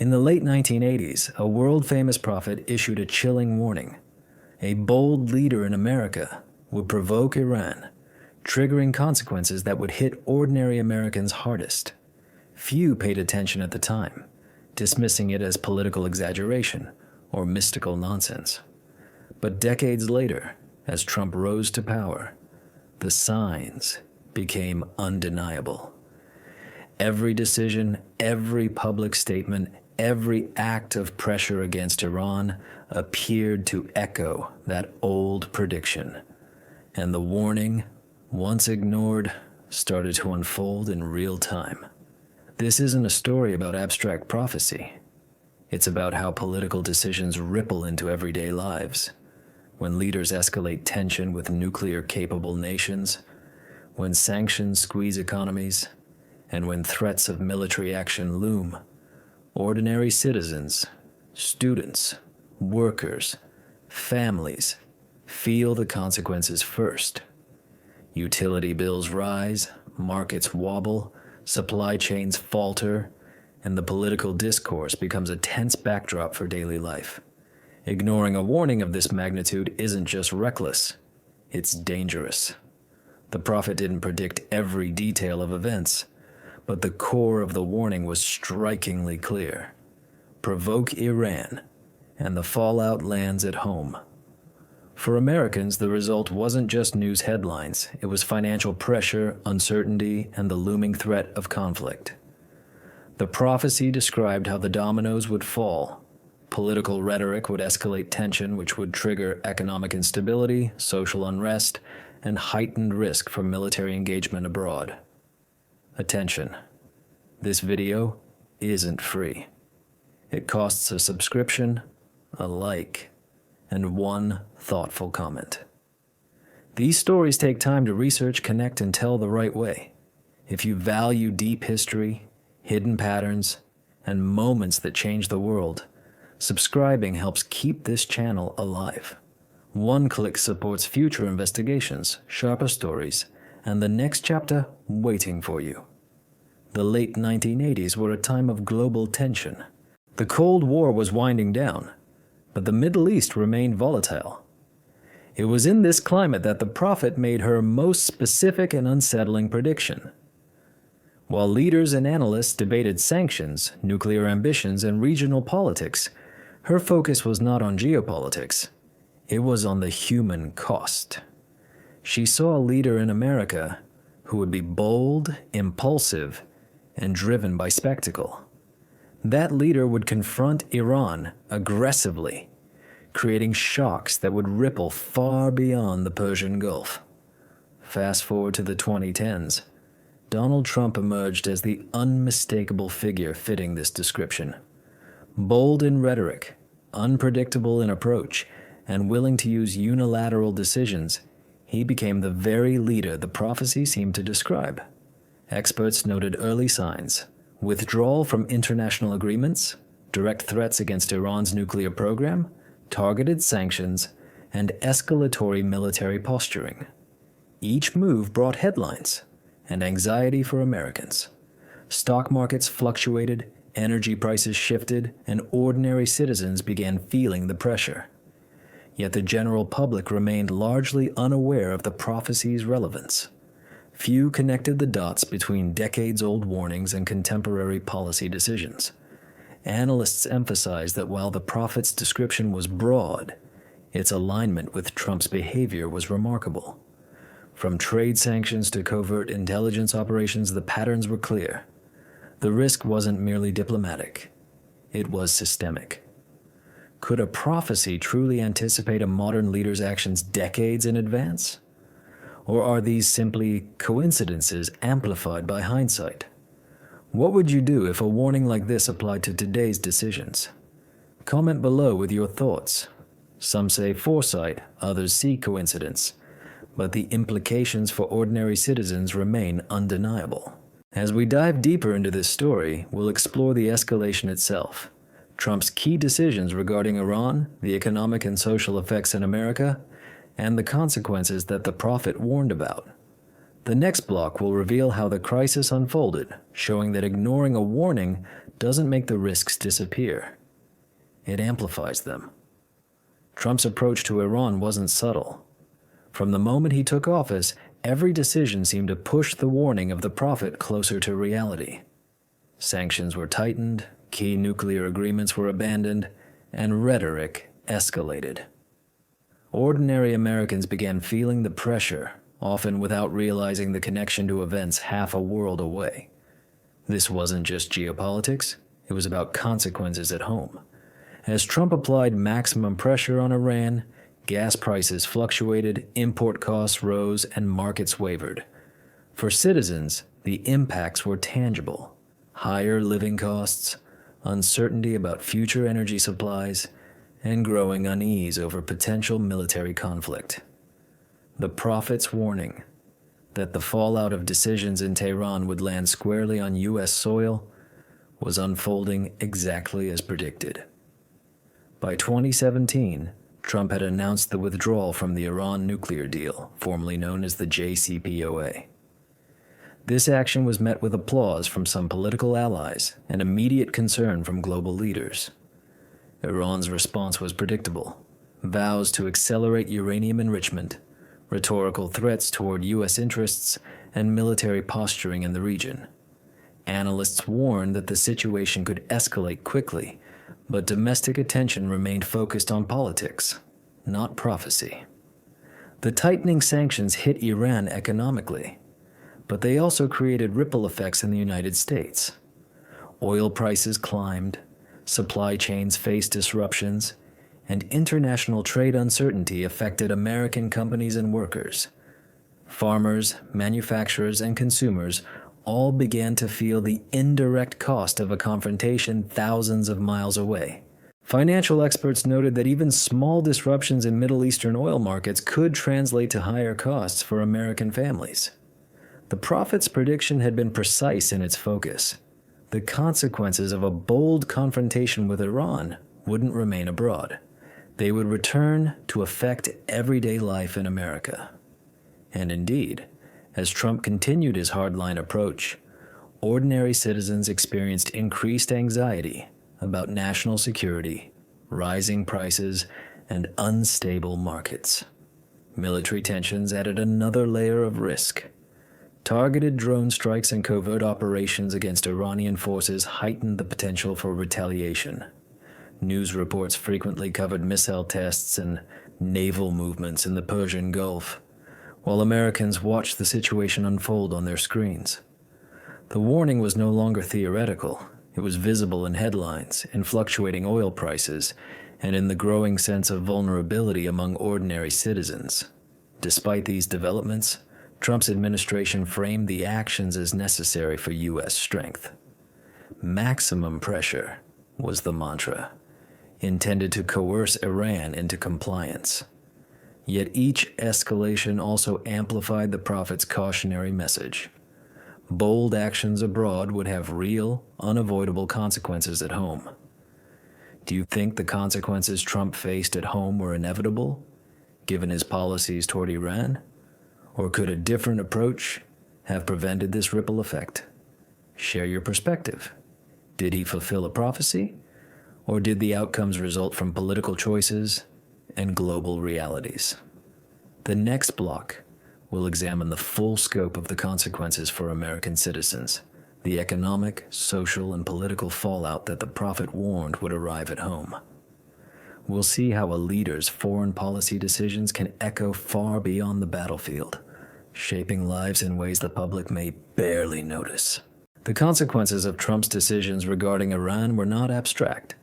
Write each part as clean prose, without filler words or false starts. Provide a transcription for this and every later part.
In the late 1980s, a world-famous prophet issued a chilling warning. A bold leader in America would provoke Iran, triggering consequences that would hit ordinary Americans hardest. Few paid attention at the time, dismissing it as political exaggeration or mystical nonsense. But decades later, as Trump rose to power, the signs became undeniable. Every decision, every public statement, every act of pressure against Iran appeared to echo that old prediction. And the warning, once ignored, started to unfold in real time. This isn't a story about abstract prophecy. It's about how political decisions ripple into everyday lives. When leaders escalate tension with nuclear-capable nations, when sanctions squeeze economies, and when threats of military action loom, ordinary citizens, students, workers, families feel the consequences first. Utility bills rise, markets wobble, supply chains falter, and the political discourse becomes a tense backdrop for daily life. Ignoring a warning of this magnitude isn't just reckless, it's dangerous. The prophet didn't predict every detail of events, but the core of the warning was strikingly clear. Provoke Iran, and the fallout lands at home. For Americans, the result wasn't just news headlines. It was financial pressure, uncertainty, and the looming threat of conflict. The prophecy described how the dominoes would fall. Political rhetoric would escalate tension, which would trigger economic instability, social unrest, and heightened risk from military engagement abroad. Attention. This video isn't free. It costs a subscription, a like, and one thoughtful comment. These stories take time to research, connect, and tell the right way. If you value deep history, hidden patterns, and moments that change the world, subscribing helps keep this channel alive. One click supports future investigations, sharper stories, and the next chapter waiting for you. The late 1980s were a time of global tension. The Cold War was winding down, but the Middle East remained volatile. It was in this climate that the prophet made her most specific and unsettling prediction. While leaders and analysts debated sanctions, nuclear ambitions, and regional politics, her focus was not on geopolitics. It was on the human cost. She saw a leader in America who would be bold, impulsive, and driven by spectacle. That leader would confront Iran aggressively, creating shocks that would ripple far beyond the Persian Gulf. Fast forward to the 2010s, Donald Trump emerged as the unmistakable figure fitting this description. Bold in rhetoric, unpredictable in approach, and willing to use unilateral decisions, he became the very leader the prophecy seemed to describe. Experts noted early signs: withdrawal from international agreements, direct threats against Iran's nuclear program, targeted sanctions, and escalatory military posturing. Each move brought headlines and anxiety for Americans. Stock markets fluctuated, energy prices shifted, and ordinary citizens began feeling the pressure. Yet the general public remained largely unaware of the prophecy's relevance. Few connected the dots between decades-old warnings and contemporary policy decisions. Analysts emphasized that while the prophet's description was broad, its alignment with Trump's behavior was remarkable. From trade sanctions to covert intelligence operations, the patterns were clear. The risk wasn't merely diplomatic. It was systemic. Could a prophecy truly anticipate a modern leader's actions decades in advance? Or are these simply coincidences amplified by hindsight? What would you do if a warning like this applied to today's decisions? Comment below with your thoughts. Some say foresight, others see coincidence, but the implications for ordinary citizens remain undeniable. As we dive deeper into this story, we'll explore the escalation itself, Trump's key decisions regarding Iran, the economic and social effects in America, and the consequences that the prophet warned about. The next block will reveal how the crisis unfolded, showing that ignoring a warning doesn't make the risks disappear. It amplifies them. Trump's approach to Iran wasn't subtle. From the moment he took office, every decision seemed to push the warning of the prophet closer to reality. Sanctions were tightened, key nuclear agreements were abandoned, and rhetoric escalated. Ordinary Americans began feeling the pressure, often without realizing the connection to events half a world away. This wasn't just geopolitics, it was about consequences at home. As Trump applied maximum pressure on Iran, gas prices fluctuated, import costs rose, and markets wavered. For citizens, the impacts were tangible. Higher living costs, uncertainty about future energy supplies, and growing unease over potential military conflict. The prophet's warning that the fallout of decisions in Tehran would land squarely on U.S. soil was unfolding exactly as predicted. By 2017, Trump had announced the withdrawal from the Iran nuclear deal, formerly known as the JCPOA. This action was met with applause from some political allies and immediate concern from global leaders. Iran's response was predictable: vows to accelerate uranium enrichment, rhetorical threats toward U.S. interests, and military posturing in the region. Analysts warned that the situation could escalate quickly, but domestic attention remained focused on politics, not prophecy. The tightening sanctions hit Iran economically, but they also created ripple effects in the United States. Oil prices climbed, supply chains faced disruptions, and international trade uncertainty affected American companies and workers. Farmers, manufacturers, and consumers all began to feel the indirect cost of a confrontation thousands of miles away. Financial experts noted that even small disruptions in Middle Eastern oil markets could translate to higher costs for American families. The prophet's prediction had been precise in its focus. The consequences of a bold confrontation with Iran wouldn't remain abroad. They would return to affect everyday life in America. And indeed, as Trump continued his hardline approach, ordinary citizens experienced increased anxiety about national security, rising prices, and unstable markets. Military tensions added another layer of risk. Targeted drone strikes and covert operations against Iranian forces heightened the potential for retaliation. News reports frequently covered missile tests and naval movements in the Persian Gulf, while Americans watched the situation unfold on their screens. The warning was no longer theoretical. It was visible in headlines, in fluctuating oil prices, and in the growing sense of vulnerability among ordinary citizens. Despite these developments, Trump's administration framed the actions as necessary for U.S. strength. Maximum pressure was the mantra, intended to coerce Iran into compliance. Yet each escalation also amplified the prophet's cautionary message. Bold actions abroad would have real, unavoidable consequences at home. Do you think the consequences Trump faced at home were inevitable, given his policies toward Iran? Or could a different approach have prevented this ripple effect? Share your perspective. Did he fulfill a prophecy? Or did the outcomes result from political choices and global realities? The next block will examine the full scope of the consequences for American citizens, the economic, social, and political fallout that the prophet warned would arrive at home. We'll see how a leader's foreign policy decisions can echo far beyond the battlefield, shaping lives in ways the public may barely notice. The consequences of Trump's decisions regarding Iran were not abstract.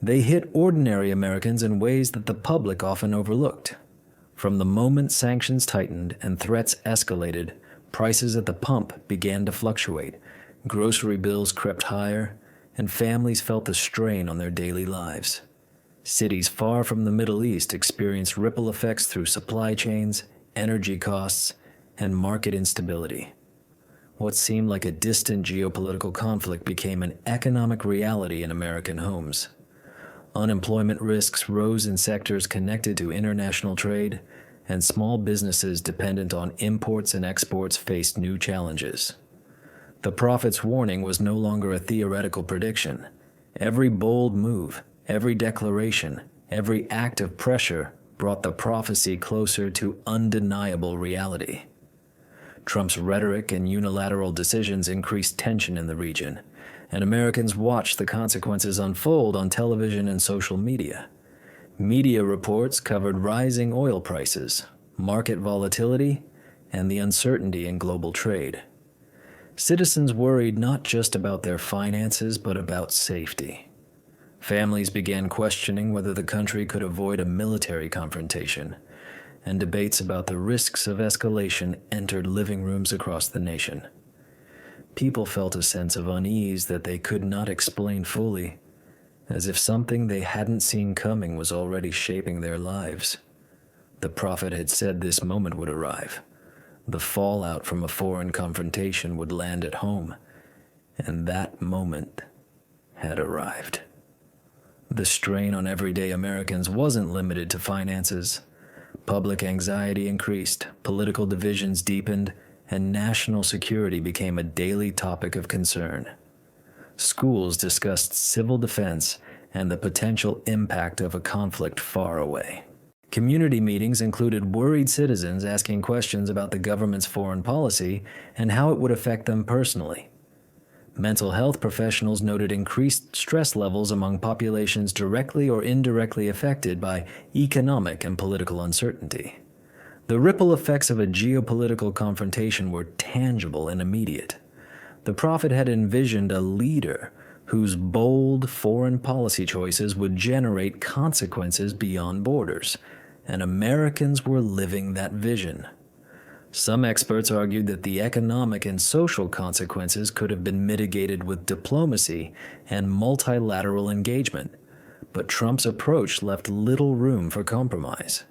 They hit ordinary Americans in ways that the public often overlooked. From the moment sanctions tightened and threats escalated, prices at the pump began to fluctuate, grocery bills crept higher, and families felt the strain on their daily lives. Cities far from the Middle East experienced ripple effects through supply chains, energy costs, and market instability. What seemed like a distant geopolitical conflict became an economic reality in American homes. Unemployment risks rose in sectors connected to international trade, and small businesses dependent on imports and exports faced new challenges. The prophet's warning was no longer a theoretical prediction. Every bold move, every declaration, every act of pressure brought the prophecy closer to undeniable reality. Trump's rhetoric and unilateral decisions increased tension in the region, and Americans watched the consequences unfold on television and social media. Media reports covered rising oil prices, market volatility, and the uncertainty in global trade. Citizens worried not just about their finances, but about safety. Families began questioning whether the country could avoid a military confrontation, and debates about the risks of escalation entered living rooms across the nation. People felt a sense of unease that they could not explain fully, as if something they hadn't seen coming was already shaping their lives. The prophet had said this moment would arrive. The fallout from a foreign confrontation would land at home, and that moment had arrived. The strain on everyday Americans wasn't limited to finances. Public anxiety increased, political divisions deepened, and national security became a daily topic of concern. Schools discussed civil defense and the potential impact of a conflict far away. Community meetings included worried citizens asking questions about the government's foreign policy and how it would affect them personally. Mental health professionals noted increased stress levels among populations directly or indirectly affected by economic and political uncertainty. The ripple effects of a geopolitical confrontation were tangible and immediate. The prophet had envisioned a leader whose bold foreign policy choices would generate consequences beyond borders, and Americans were living that vision. Some experts argued that the economic and social consequences could have been mitigated with diplomacy and multilateral engagement, but Trump's approach left little room for compromise.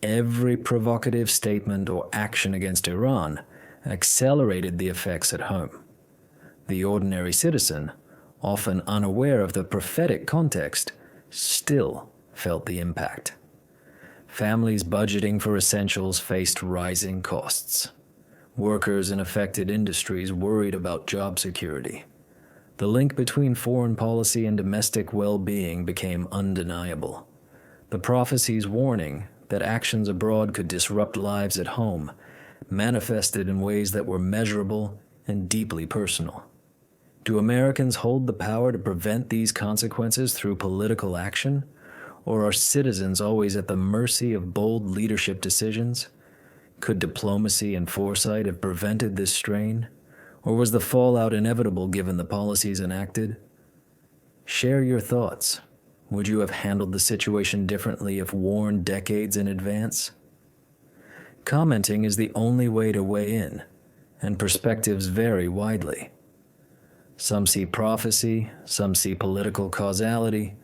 Every provocative statement or action against Iran accelerated the effects at home. The ordinary citizen, often unaware of the prophetic context, still felt the impact. Families budgeting for essentials faced rising costs. Workers in affected industries worried about job security. The link between foreign policy and domestic well-being became undeniable. The prophecy's warning that actions abroad could disrupt lives at home manifested in ways that were measurable and deeply personal. Do Americans hold the power to prevent these consequences through political action? Or are citizens always at the mercy of bold leadership decisions? Could diplomacy and foresight have prevented this strain? Or was the fallout inevitable given the policies enacted? Share your thoughts. Would you have handled the situation differently if warned decades in advance? Commenting is the only way to weigh in, and perspectives vary widely. Some see prophecy, some see political causality,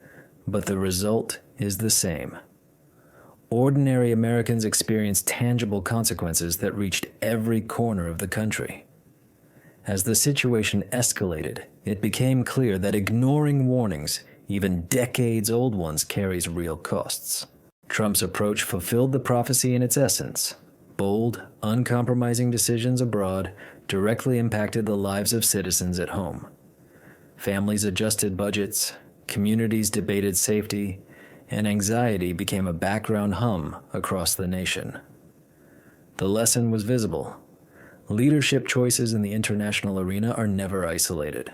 but the result is the same. Ordinary Americans experienced tangible consequences that reached every corner of the country. As the situation escalated, it became clear that ignoring warnings, even decades-old ones, carries real costs. Trump's approach fulfilled the prophecy in its essence. Bold, uncompromising decisions abroad directly impacted the lives of citizens at home. Families adjusted budgets, communities debated safety, and anxiety became a background hum across the nation. The lesson was visible. Leadership choices in the international arena are never isolated.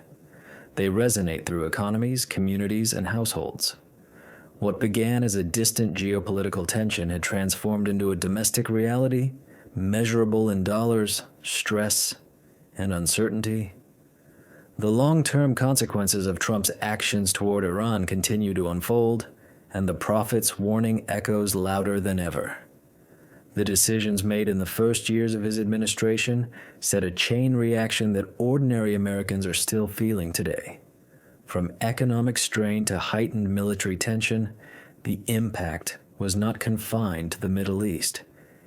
They resonate through economies, communities, and households. What began as a distant geopolitical tension had transformed into a domestic reality, measurable in dollars, stress, and uncertainty. The long-term consequences of Trump's actions toward Iran continue to unfold, and the prophet's warning echoes louder than ever. The decisions made in the first years of his administration set a chain reaction that ordinary Americans are still feeling today. From economic strain to heightened military tension, the impact was not confined to the Middle East.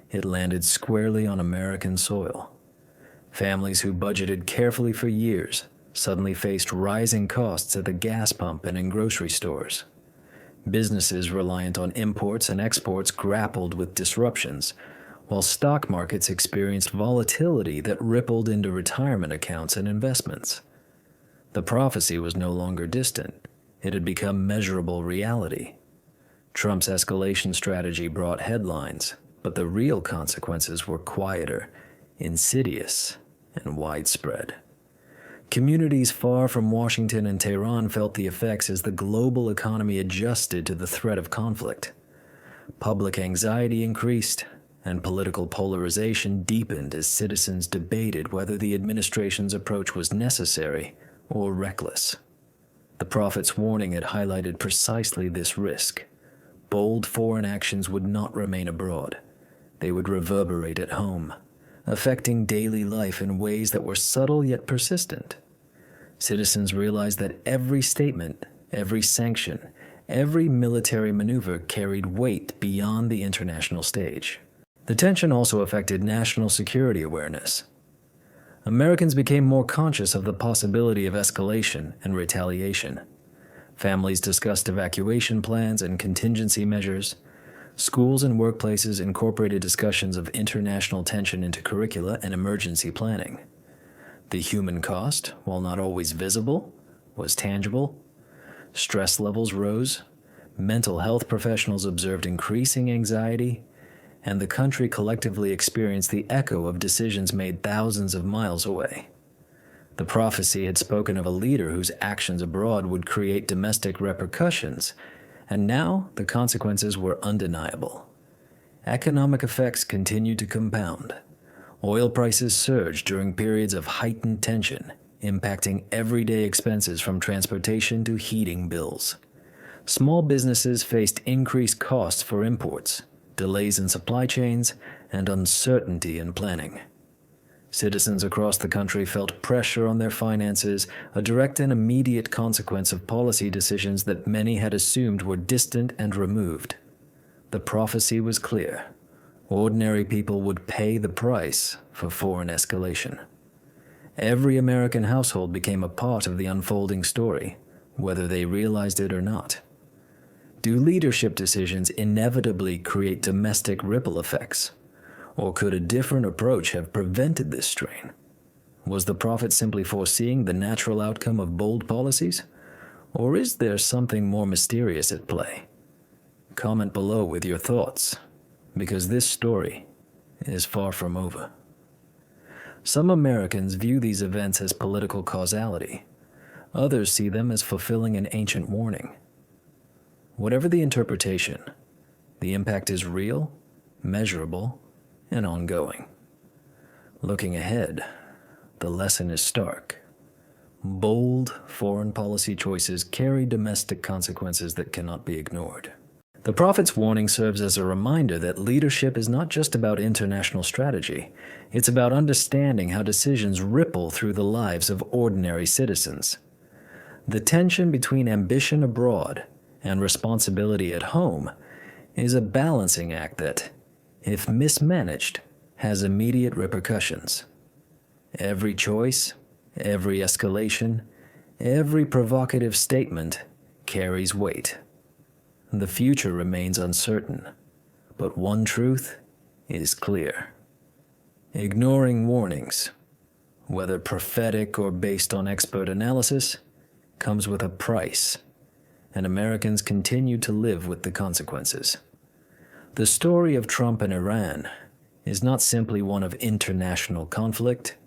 It landed squarely on American soil. Families who budgeted carefully for years suddenly faced rising costs at the gas pump and in grocery stores. Businesses reliant on imports and exports grappled with disruptions, while stock markets experienced volatility that rippled into retirement accounts and investments. The prophecy was no longer distant. It had become measurable reality. Trump's escalation strategy brought headlines, but the real consequences were quieter, insidious, and widespread. Communities far from Washington and Tehran felt the effects as the global economy adjusted to the threat of conflict. Public anxiety increased, and political polarization deepened as citizens debated whether the administration's approach was necessary or reckless. The prophet's warning had highlighted precisely this risk. Bold foreign actions would not remain abroad. They would reverberate at home, affecting daily life in ways that were subtle yet persistent. Citizens realized that every statement, every sanction, every military maneuver carried weight beyond the international stage. The tension also affected national security awareness. Americans became more conscious of the possibility of escalation and retaliation. Families discussed evacuation plans and contingency measures. Schools and workplaces incorporated discussions of international tension into curricula and emergency planning. The human cost, while not always visible, was tangible. Stress levels rose. Mental health professionals observed increasing anxiety, and the country collectively experienced the echo of decisions made thousands of miles away. The prophecy had spoken of a leader whose actions abroad would create domestic repercussions, and now the consequences were undeniable. Economic effects continued to compound. Oil prices surged during periods of heightened tension, impacting everyday expenses from transportation to heating bills. Small businesses faced increased costs for imports, delays in supply chains, and uncertainty in planning. Citizens across the country felt pressure on their finances, a direct and immediate consequence of policy decisions that many had assumed were distant and removed. The prophecy was clear. Ordinary people would pay the price for foreign escalation. Every American household became a part of the unfolding story, whether they realized it or not. Do leadership decisions inevitably create domestic ripple effects? Or could a different approach have prevented this strain? Was the prophet simply foreseeing the natural outcome of bold policies? Or is there something more mysterious at play? Comment below with your thoughts, because this story is far from over. Some Americans view these events as political causality. Others see them as fulfilling an ancient warning. Whatever the interpretation, the impact is real, measurable, and ongoing. Looking ahead, the lesson is stark. Bold foreign policy choices carry domestic consequences that cannot be ignored. The prophet's warning serves as a reminder that leadership is not just about international strategy. It's about understanding how decisions ripple through the lives of ordinary citizens. The tension between ambition abroad and responsibility at home is a balancing act that, if mismanaged, has immediate repercussions. Every choice, every escalation, every provocative statement carries weight. The future remains uncertain, but one truth is clear. Ignoring warnings, whether prophetic or based on expert analysis, comes with a price, and Americans continue to live with the consequences. The story of Trump and Iran is not simply one of international conflict.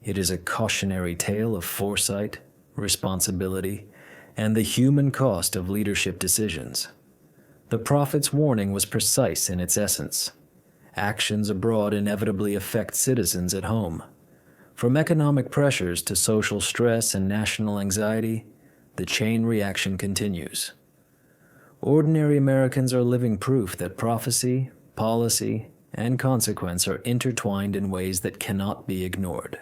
It is a cautionary tale of foresight, responsibility, and the human cost of leadership decisions. The prophet's warning was precise in its essence. Actions abroad inevitably affect citizens at home. From economic pressures to social stress and national anxiety, the chain reaction continues. Ordinary Americans are living proof that prophecy, policy, and consequence are intertwined in ways that cannot be ignored.